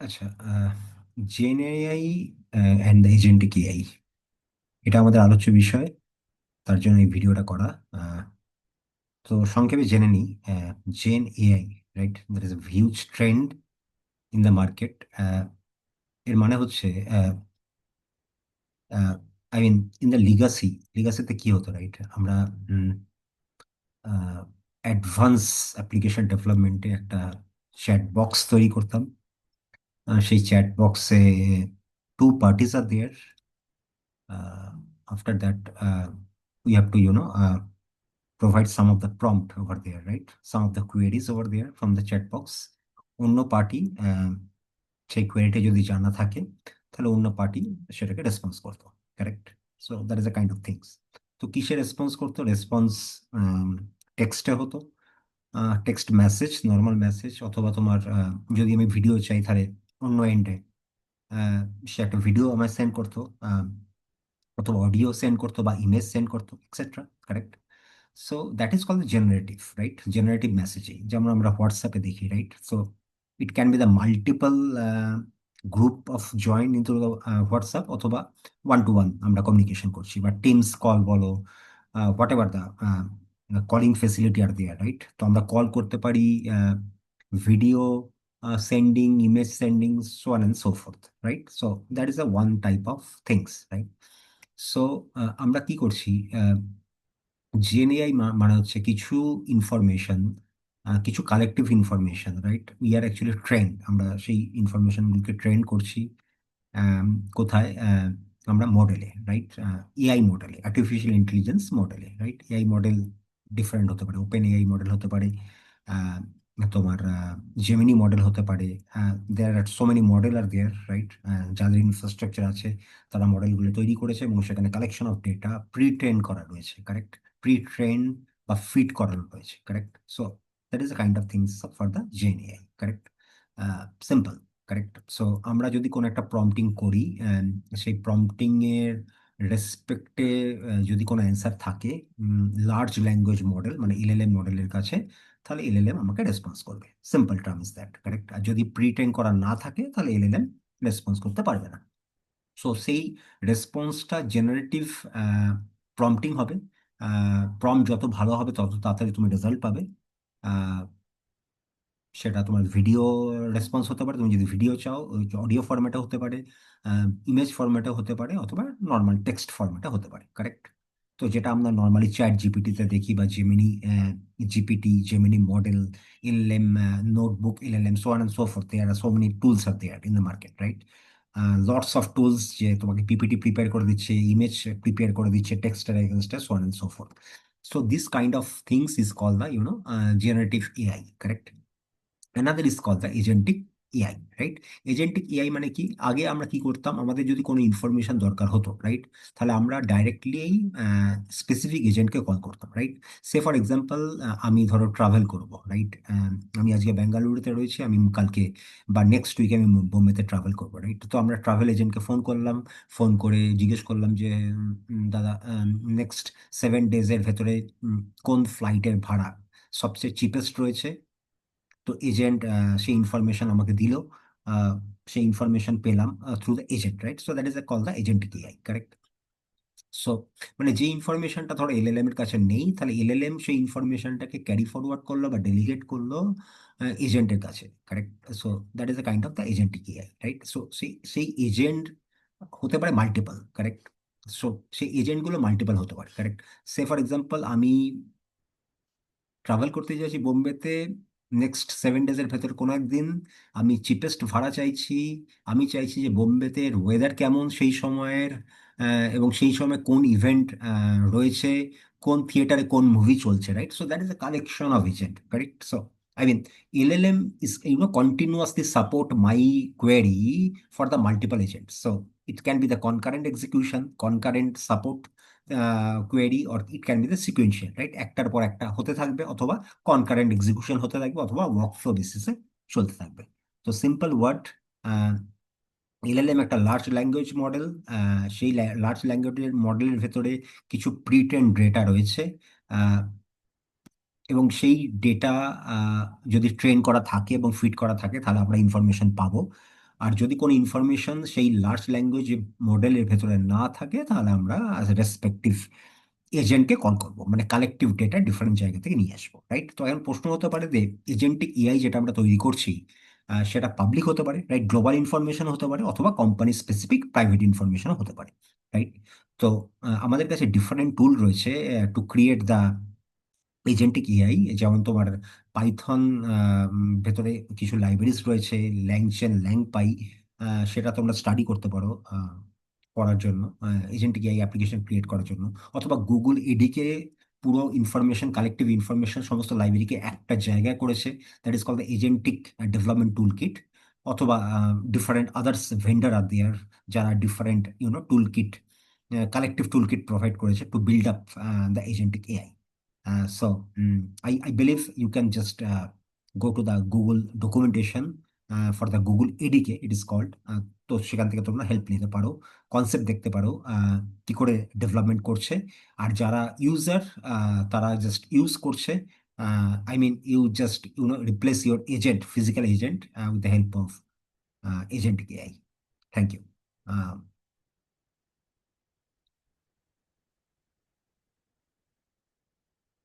আচ্ছা, gen AI and the agentic AI, এটা আমাদের আলোচ্য বিষয়। তার জন্য এই ভিডিওটা করা। আহ, তো সংক্ষেপে জেনে নিই। Gen AI, right, that is a huge trend in the market. এর মানে হচ্ছে, আই মিন, ইন দ্য লিগাসিতে কি হতো, রাইট? আমরা অ্যাডভান্স অ্যাপ্লিকেশন ডেভেলপমেন্টে একটা চ্যাট বক্স তৈরি করতাম। সেই চ্যাট বক্সে two parties are there. After that, we have to, provide some of the prompt over there, right? Some of the queries over there from the chat box. অন্য party সেই কোয়েরিটা যদি জানা থাকে, তাহলে অন্য পার্টি সেটাকে রেসপন্স করতো। Correct? So that is a kind of things. তো কিসে রেসপন্স করতো? রেসপন্স টেক্সটে হতো। টেক্সট মেসেজ, নর্মাল মেসেজ, অথবা তোমার যদি আমি ভিডিও চাই, তাহলে অন্য এন্ডে সে একটা ভিডিও আমায় সেন্ড করতো, অথবা অডিও সেন্ড করতো, বা ইমেজ সেন্ড করতো, etcetera. Correct? So that is called generative, right? Generative messaging, যেমন আমরা হোয়াটসঅ্যাপে দেখি, right? So it can be the multiple group of join into WhatsApp, অথবা ওয়ান টু ওয়ান আমরা কমিউনিকেশন করছি, বা টিমস কল বলো, whatever the calling facility are there, right? তো আমরা কল করতে পারি, video sending, image sending, so on and so forth, right? So that is a one type of things, right? So আমরা কি করছি? জিএনএআই মানে হচ্ছে কিছু ইনফরমেশন, কিছু collective information, right? We are actually train, আমরা সেই ইনফরমেশনগুলোকে ট্রেন করছি। আম, কোথায়? আমরা মডেলে, রাইট? এআই মডেলে, আর্টিফিশিয়াল ইন্টেলিজেন্স মডেলে, রাইট? এআই মডেল ডিফারেন্ট হতে পারে, ওপেন এআই মডেল হতে পারে, আহ, তোমার জেমিনি মডেল হতে পারে। There are so many model are there, right? যাদের ইনফ্রাস্ট্রাকচার আছে, তারা মডেলগুলো তৈরি করেছে, এবং সেখানে collection of data pre train করা রয়েছে। কারেক্ট? প্রি ট্রেন বা ফিট করানো রয়েছে। Correct? So that is a kind of things for the gen AI. Correct? Simple. Correct? So আমরা যদি কোনো একটা প্রম্পটিং করি, সেই প্রম্পটিং এর রেসপেক্টে যদি কোনো অ্যান্সার থাকে লার্জ ল্যাঙ্গুয়েজ মডেল, মানে এলএলএম মডেলের কাছে, তাহলে এলএলএম আমাকে রেসপন্স করবে। Simple term is that. Correct? আর যদি প্রিটেন করা না থাকে, তাহলে এলএলএম রেসপন্স করতে পারবে না। সো সেই রেসপন্সটা জেনারেটিভ প্রম্পটিং হবে। প্রম্পট যত ভালো হবে, তত তাড়াতাড়ি তুমি রেজাল্ট পাবে। সেটা তোমার ভিডিও রেসপন্স হতে পারে, তুমি যদি ভিডিও চাও, অডিও ফরম্যাটে হতে পারে, ইমেজ ফরম্যাটে হতে পারে, অথবা নর্মাল টেক্সট ফরম্যাটে হতে পারে। কারেক্ট? তো যেটা আমরা নর্মালি চ্যাট জিপিটিতে দেখি, বা Gemini GPT, Gemini model, LLM notebook, LLM, so on and so forth, there are so many tools are there in the market, right? Lots of tools, যে তোমাকে পিপিটি প্রিপেয়ার করে দিচ্ছে, ইমেজ প্রিপেয়ার করে দিচ্ছে, টেক্সটের এগেনস্টে, so on and so forth. So this kind of things is called the, generative AI. Correct? another is called the agentic AI, right? Agentic AI মানে কি? আগে আমরা কি করতাম, আমাদের যদি কোনো ইনফরমেশন দরকার হতো, রাইট, তাহলে আমরা ডাইরেক্টলি স্পেসিফিক এজেন্টকে কল করতাম, রাইট? সে ফর এক্সাম্পল, আমি ধরো ট্রাভেল করব, রাইট? আমি আজকে বেঙ্গালুরুতে রয়েছি, আমি কালকে বা নেক্সট উইকে আমি বোম্বেতে ট্রাভেল করবো, রাইট? তো আমরা ট্রাভেল এজেন্টকে ফোন করলাম, ফোন করে জিজ্ঞেস করলাম যে, দাদা, নেক্সট 7 ডেজের ভেতরে কোন ফ্লাইটের ভাড়া সবচেয়ে চিপেস্ট রয়েছে? তো এজেন্ট সেই ইনফরমেশন আমাকে দিল। আহ, সেই ইনফরমেশন পেলাম through the agent, right? So that is call the agentic AI. Correct? So মানে যে ইনফরমেশনটা ধরো এলএলএম এর কাছে নেই, তাহলে এলএলএম সেই ইনফরমেশনটাকে ক্যারি ফরওয়ার্ড করলো বা ডেলিগেট করলো এজেন্টের কাছে। Correct? So that is a kind of the agentic AI, right? So সেই সেই এজেন্ট হতে পারে মাল্টিপল। কারেক্ট? সো সেই এজেন্টগুলো মাল্টিপল হতে পারে। কারেক্ট? সে ফর এক্সাম্পল, আমি ট্রাভেল করতে চাইছি বোম্বেতে, নেক্সট 7 ডেজের ভেতর কোনো একদিন, আমি চিপেস্ট ভাড়া চাইছি। আমি চাইছি যে বোম্বেতে ওয়েদার কেমন সেই সময়ের, এবং সেই সময় কোন ইভেন্ট রয়েছে, কোন থিয়েটারে কোন মুভি চলছে, right? So that is a collection of agent. Correct? So I mean, LLM is, continuously support my query for the multiple agents. So it can be the concurrent execution, concurrent support query, or it can be the sequential, right? একটার পর একটা হতে থাকবে, অথবা concurrent execution হতে থাকবে, অথবা workflow বেসিসে চলতে থাকবে। তো সিম্পল ওয়ার্ড, এলএলএম একটা লার্জ ল্যাঙ্গুয়েজ মডেল। সেই লার্জ ল্যাঙ্গুয়েজ মডেলের ভেতরে কিছু প্রিটেন ডেটা রয়েছে, আহ, এবং সেই ডেটা যদি ট্রেন করা থাকে এবং ফিট করা থাকে, তাহলে আমরা ইনফরমেশন পাবো। আর যদি কোনো ইনফরমেশন সেই লার্জ ল্যাঙ্গুয়েজ মডেলের ভেতরে না থাকে, তাহলে আমরা রেসপেক্টিভ এজেন্টকে কল করবো, মানে কালেকটিভ ডেটা ডিফারেন্ট জায়গা থেকে নিয়ে আসবো, রাইট? তো এখন প্রশ্ন হতে পারে যে এজেন্টিক এআই যেটা আমরা তৈরি করছি, সেটা পাবলিক হতে পারে, রাইট, গ্লোবাল ইনফরমেশন হতে পারে, অথবা কোম্পানি স্পেসিফিক প্রাইভেট ইনফরমেশন হতে পারে, রাইট? তো আমাদের কাছে ডিফারেন্ট টুল রয়েছে to create the agentic AI. যেমন তোমার পাইথন ভেতরে কিছু লাইব্রেরিজ রয়েছে, ল্যাংচেন, ল্যাংপাই, সেটা তোমরা স্টাডি করতে পারো করার জন্য, এজেন্টিক এআই অ্যাপ্লিকেশন ক্রিয়েট করার জন্য। অথবা গুগল এডিকে পুরো ইনফরমেশন, কালেক্টিভ ইনফরমেশন সমস্ত লাইব্রেরিকে একটা জায়গায় করেছে, that is call the agentic development tool kit. অথবা different others vendor are there, যারা different tool kit, collective tool kit provide করেছে to build up the agentic AI. So I believe you can just go to the Google documentation for the Google ADK, it is called. তো সেখান থেকে তোমরা help নিতে পারো, concept দেখতে পারো কি করে ডেভেলপমেন্ট করছে। আর যারা ইউজার, তারা জাস্ট ইউজ করছে, I mean you just replace your agent, physical agent, with the help of agent AI. Thank you.